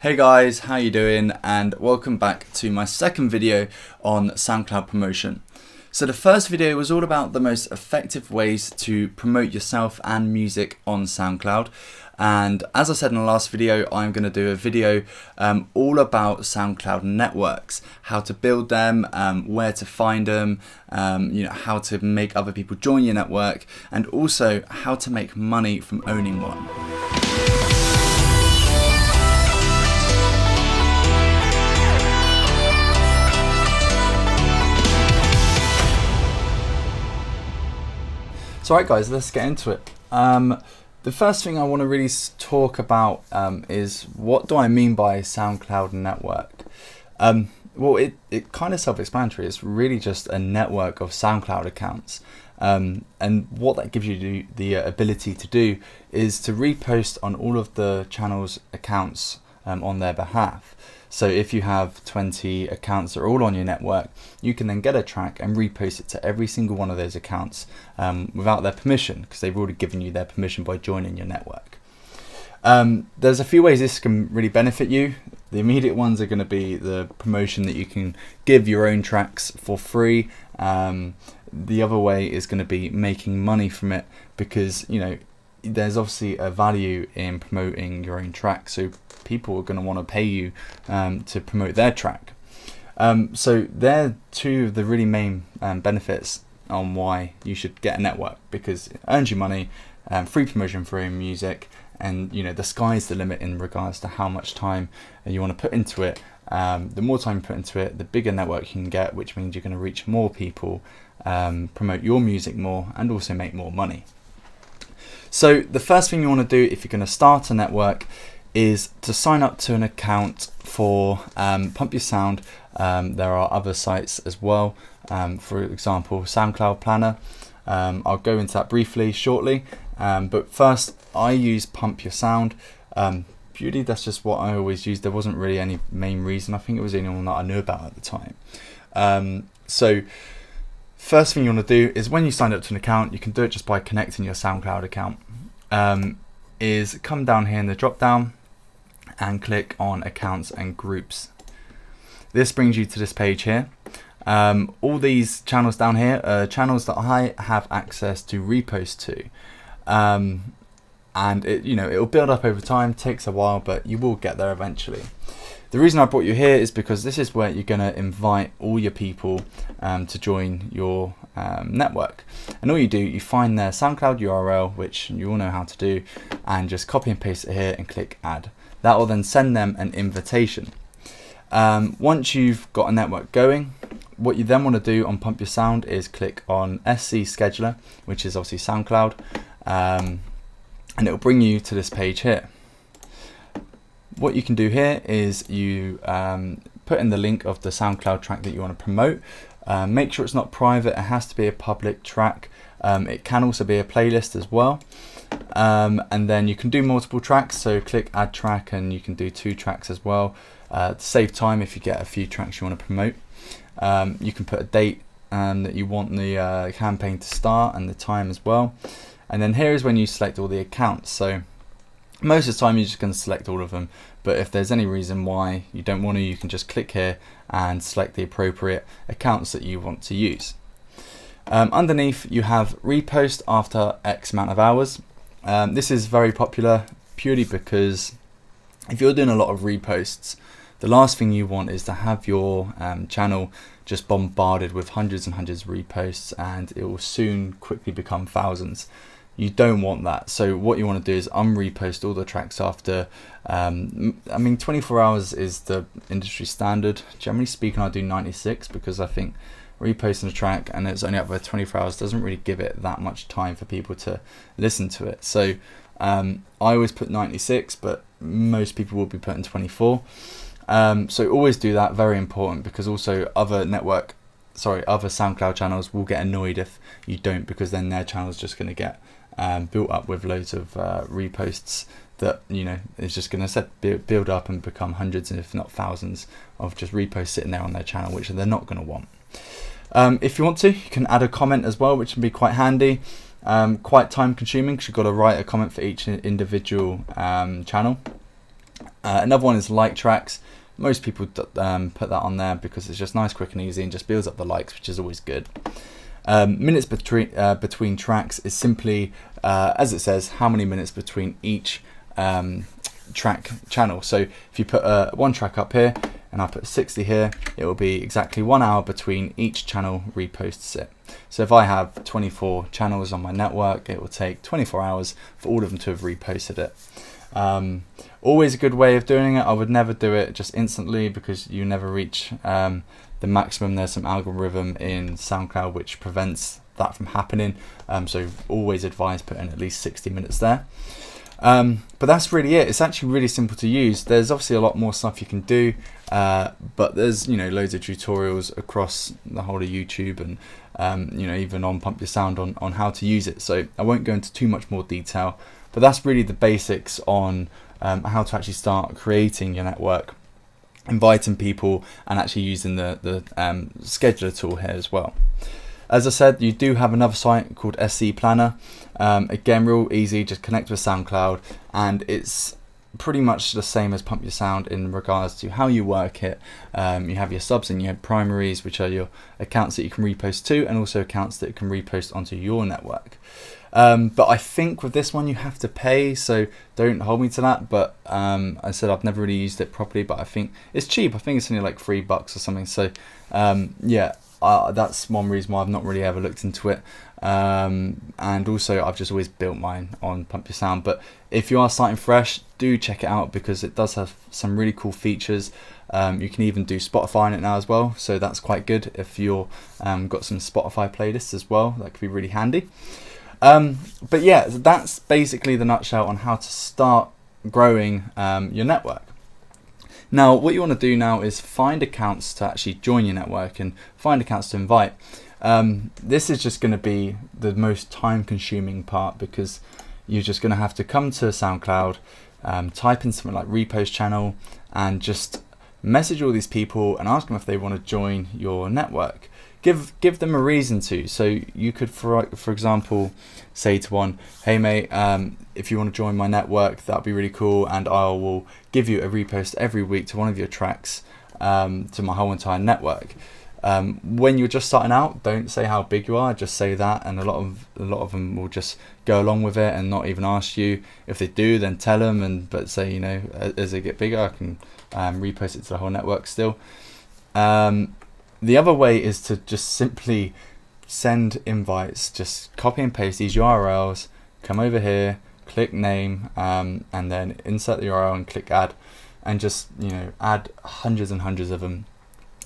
Hey guys, how you doing? And welcome back to my second video on SoundCloud promotion. So the first video was all about the most effective ways to promote yourself and music on SoundCloud. And as I said in the last video, I'm going to do a video all about SoundCloud networks, how to build them, where to find them, how to make other people join your network, and also how to make money from owning one. So alright guys, let's get into it. The first thing I want to really talk about is what do I mean by SoundCloud network? Well, it kind of self-explanatory. It's really just a network of SoundCloud accounts. And what that gives you the ability to do is to repost on all of the channel's accounts on their behalf. So if you have 20 accounts that are all on your network, you can then get a track and repost it to every single one of those accounts without their permission, because they've already given you their permission by joining your network. There's a few ways this can really benefit you. The immediate ones are going to be the promotion that you can give your own tracks for free. The other way is going to be making money from it, because there's obviously a value in promoting your own track, so people are going to want to pay you to promote their track. So they're two of the really main benefits on why you should get a network, because it earns you money, free promotion for your own music, and the sky's the limit in regards to how much time you want to put into it. The more time you put into it, the bigger network you can get, which means you're going to reach more people, promote your music more, and also make more money. So the first thing you want to do if you're going to start a network is to sign up to an account for Pump Your Sound. There are other sites as well, for example SoundCloud Planner. I'll go into that briefly shortly, but first I use Pump Your Sound. Purely that's just what I always used. There wasn't really any main reason. I think it was the only one that I knew about at the time. So first thing you want to do is, when you sign up to an account, you can do it just by connecting your SoundCloud account, is come down here in the drop down and click on accounts and groups. This brings you to this page here. All these channels down here are channels that I have access to repost to, and it'll build up over time. Takes a while, but you will get there eventually. The reason I brought you here is because this is where you're going to invite all your people to join your network. And all you find their SoundCloud URL, which you all know how to do, and just copy and paste it here and click add. That will then send them an invitation. Once you've got a network going, what you then want to do on Pump Your Sound is click on SC Scheduler, which is obviously SoundCloud, and it will bring you to this page here. What you can do here is you put in the link of the SoundCloud track that you want to promote. Make sure it's not private, it has to be a public track. It can also be a playlist as well. And then you can do multiple tracks, so click add track, and you can do 2 tracks as well. To save time if you get a few tracks you want to promote. You can put a date that you want the campaign to start, and the time as well. And then here is when you select all the accounts. So most of the time you're just going to select all of them, but if there's any reason why you don't want to, you can just click here and select the appropriate accounts that you want to use. Underneath you have repost after X amount of hours. This is very popular purely because if you're doing a lot of reposts, the last thing you want is to have your channel just bombarded with hundreds and hundreds of reposts, and it will soon quickly become thousands. You don't want that. So what you want to do is unrepost all the tracks after 24 hours is the industry standard. Generally speaking, I do 96, because I think reposting a track and it's only up for 24 hours doesn't really give it that much time for people to listen to it. So I always put 96, but most people will be putting 24. So always do that, very important, because also other SoundCloud channels will get annoyed if you don't, because then their channel's just going to get built up with loads of reposts that is just going to build up and become hundreds, if not thousands, of just reposts sitting there on their channel, which they're not going to want. If you want to, you can add a comment as well, which can be quite handy. Quite time consuming, because you've got to write a comment for each individual channel. Another one is like tracks. Most people put that on there because it's just nice, quick and easy and just builds up the likes, which is always good. Minutes between tracks is simply, as it says, how many minutes between each track channel. So if you put one track up here and I put 60 here, it will be exactly 1 hour between each channel reposts it. So if I have 24 channels on my network, it will take 24 hours for all of them to have reposted it. Always a good way of doing it. I would never do it just instantly because you never reach the maximum. There's some algorithm in SoundCloud which prevents that from happening. So always advise putting at least 60 minutes there. But that's really it. It's actually really simple to use. There's obviously a lot more stuff you can do, but there's loads of tutorials across the whole of YouTube and even on Pump Your Sound on how to use it. So I won't go into too much more detail, but that's really the basics on how to actually start creating your network, inviting people, and actually using the scheduler tool here as well. As I said, you do have another site called SC Planner. Again, real easy, just connect with SoundCloud, and it's pretty much the same as Pump Your Sound in regards to how you work it. You have your subs and your primaries, which are your accounts that you can repost to, and also accounts that you can repost onto your network. But I think with this one you have to pay, so don't hold me to that. But I said I've never really used it properly, but I think it's cheap. I think it's only like $3 or something. So yeah. That's one reason why I've not really ever looked into it, and also I've just always built mine on Pump Your Sound. But if you are starting fresh, do check it out because it does have some really cool features. You can even do Spotify on it now as well, so that's quite good if you're got some Spotify playlists as well. That could be really handy. But yeah, that's basically the nutshell on how to start growing your network. Now, what you want to do now is find accounts to actually join your network and find accounts to invite. This is just going to be the most time-consuming part because you're just going to have to come to SoundCloud, type in something like repost channel, and just message all these people and ask them if they want to join your network. Give them a reason to. So you could, for example, say to one, hey mate, if you want to join my network, that'd be really cool, and I will give you a repost every week to one of your tracks, to my whole entire network. When you're just starting out, don't say how big you are, just say that, and a lot of them will just go along with it and not even ask you. If they do, then tell them, but say, as they get bigger, I can repost it to the whole network still. The other way is to just simply send invites, just copy and paste these URLs, come over here, click name, and then insert the URL and click add, and just add hundreds and hundreds of them,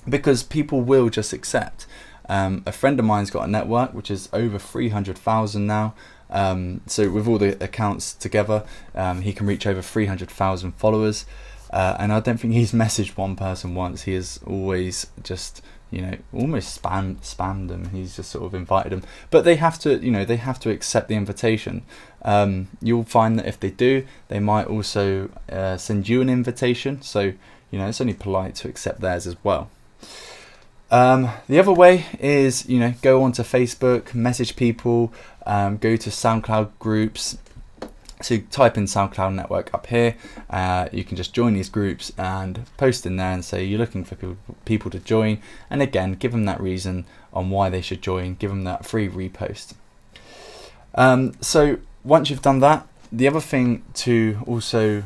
because people will just accept. A friend of mine's got a network which is over 300,000 now, so with all the accounts together, he can reach over 300,000 followers, and I don't think he's messaged one person once. He has always just almost spammed them. He's just sort of invited them, but they have to they have to accept the invitation. You'll find that if they do, they might also send you an invitation, so it's only polite to accept theirs as well. The other way is go onto Facebook, message people, go to SoundCloud groups. So type in SoundCloud Network up here. You can just join these groups and post in there and say you're looking for people to join, and again give them that reason on why they should join, give them that free repost. So once you've done that, the other thing to also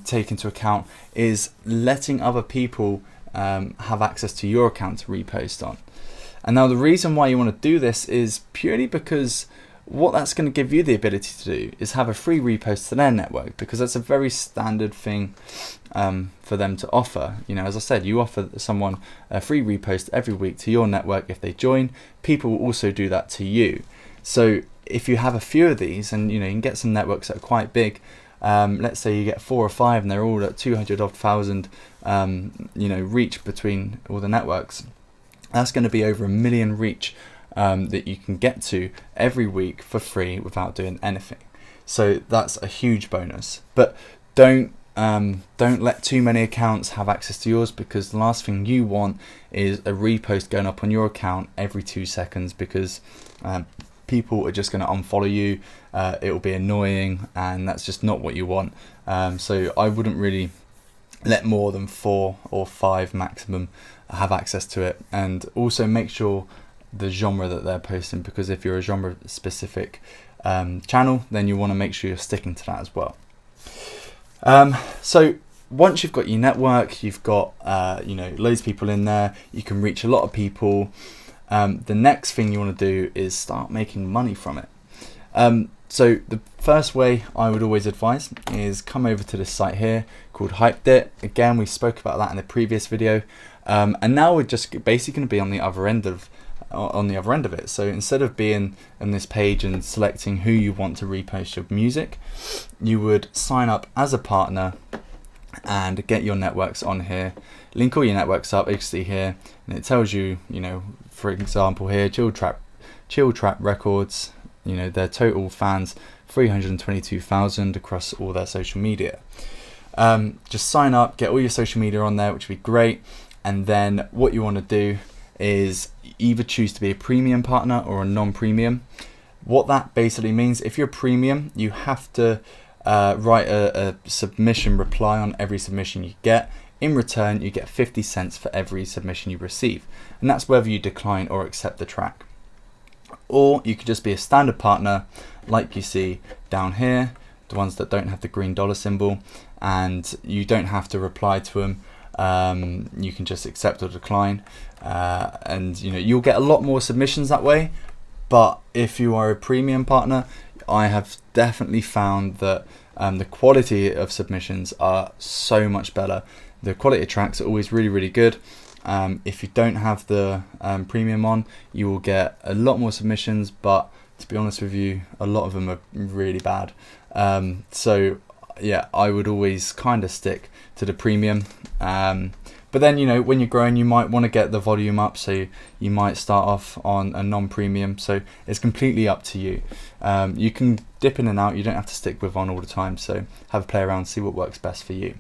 take into account is letting other people have access to your account to repost on. And now the reason why you want to do this is purely because what that's going to give you the ability to do is have a free repost to their network, because that's a very standard thing for them to offer. As I said, you offer someone a free repost every week to your network. If they join, people will also do that to you. So if you have a few of these, and you can get some networks that are quite big, let's say you get 4 or 5 and they're all at 200,000 reach between all the networks, that's going to be over 1 million reach that you can get to every week for free without doing anything. So that's a huge bonus. But don't let too many accounts have access to yours, because the last thing you want is a repost going up on your account every 2 seconds, because people are just going to unfollow you. It will be annoying, and that's just not what you want. So I wouldn't really let more than 4 or 5 maximum have access to it, and also make sure the genre that they're posting, because if you're a genre specific channel, then you want to make sure you're sticking to that as well. So once you've got your network, you've got loads of people in there, you can reach a lot of people. The next thing you want to do is start making money from it. So the first way I would always advise is come over to this site here called Hyped It. Again, we spoke about that in the previous video, and now we're just basically going to be on the other end of it. So instead of being on this page and selecting who you want to repost your music, you would sign up as a partner and get your networks on here. Link all your networks up, you can see here, and it tells you, for example here, Chill Trap Records, their total fans 322,000 across all their social media. Just sign up, get all your social media on there, which would be great. And then what you want to do is either choose to be a premium partner or a non-premium. What that basically means, if you're premium, you have to write a submission reply on every submission you get. In return, you get 50 cents for every submission you receive, and that's whether you decline or accept the track. Or you could just be a standard partner, like you see down here, the ones that don't have the green dollar symbol, and you don't have to reply to them. You can just accept or decline, and you'll get a lot more submissions that way. But if you are a premium partner, I have definitely found that the quality of submissions are so much better. The quality of tracks are always really, really good. If you don't have the premium on, you will get a lot more submissions, but to be honest with you, a lot of them are really bad. So yeah, I would always kind of stick to the premium. But then, when you're growing, you might want to get the volume up, so you might start off on a non-premium. So it's completely up to you. You can dip in and out, you don't have to stick with one all the time. So have a play around, see what works best for you.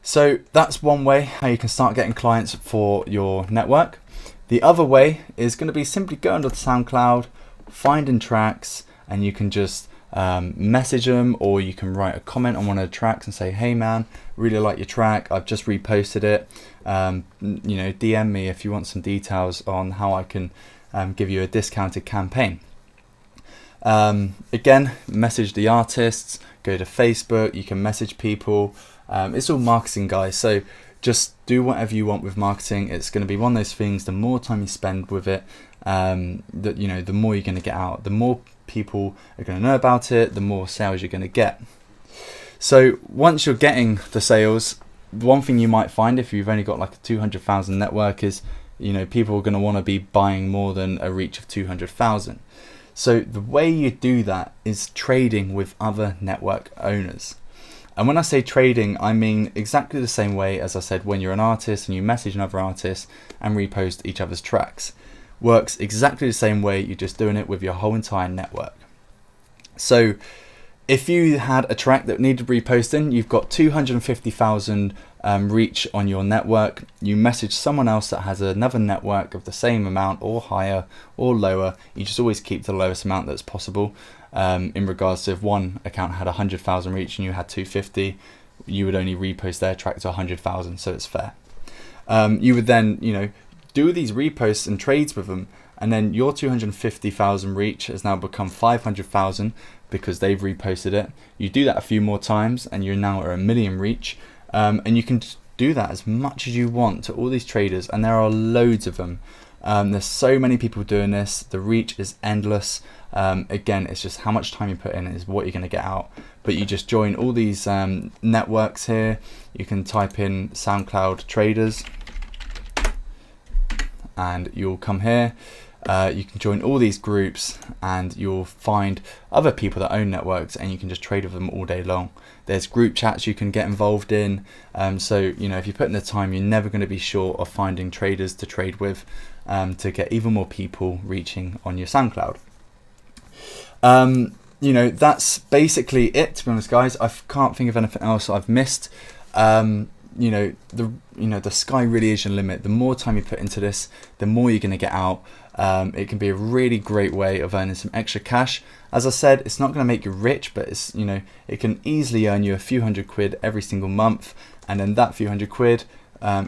So that's one way how you can start getting clients for your network. The other way is going to be simply going to SoundCloud, finding tracks, and you can just message them, or you can write a comment on one of the tracks and say, hey man, really like your track, I've just reposted it. DM me if you want some details on how I can give you a discounted campaign. Again, message the artists, go to Facebook, you can message people. It's all marketing, guys, so just do whatever you want with marketing. It's going to be one of those things, the more time you spend with it, the more you're going to get out. The more people are going to know about it, the more sales you're going to get. So once you're getting the sales, one thing you might find if you've only got like a 200,000 network is, people are going to want to be buying more than a reach of 200,000. So the way you do that is trading with other network owners. And when I say trading, I mean exactly the same way as I said when you're an artist and you message another artist and repost each other's tracks. Works exactly the same way, you're just doing it with your whole entire network. So if you had a track that needed reposting, you've got 250,000 reach on your network, you message someone else that has another network of the same amount or higher or lower, you just always keep the lowest amount that's possible. In regards to if one account had 100,000 reach and you had 250, you would only repost their track to 100,000, so it's fair. You would then, do these reposts and trades with them, and then your 250,000 reach has now become 500,000 because they've reposted it. You do that a few more times and you're now at 1 million reach, and you can do that as much as you want to all these traders, and there are loads of them. There's so many people doing this, the reach is endless. Again, it's just how much time you put in is what you're going to get out. But you just join all these networks here. You can type in SoundCloud traders and you'll come here. You can join all these groups and you'll find other people that own networks, and you can just trade with them all day long. There's group chats you can get involved in. So if you put in the time, you're never going to be short of finding traders to trade with, to get even more people reaching on your SoundCloud. That's basically it, to be honest, guys. I can't think of anything else I've missed. The sky really is your limit. The more time you put into this, the more you're going to get out. It can be a really great way of earning some extra cash. As I said, it's not going to make you rich, but it's, you know, it can easily earn you a few £100 every single month, and then that few £100,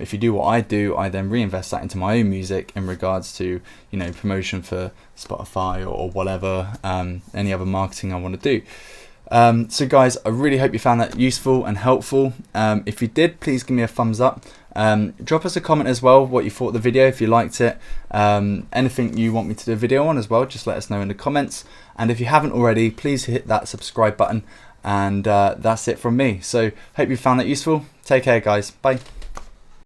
if you do what I do, I then reinvest that into my own music in regards to, you know, promotion for Spotify or whatever, any other marketing I want to do. So guys, I really hope you found that useful and helpful. If you did, please give me a thumbs up. Drop us a comment as well what you thought of the video, if you liked it. Anything you want me to do a video on as well, just let us know in the comments. And if you haven't already, please hit that subscribe button. And that's it from me. So hope you found that useful. Take care guys. Bye.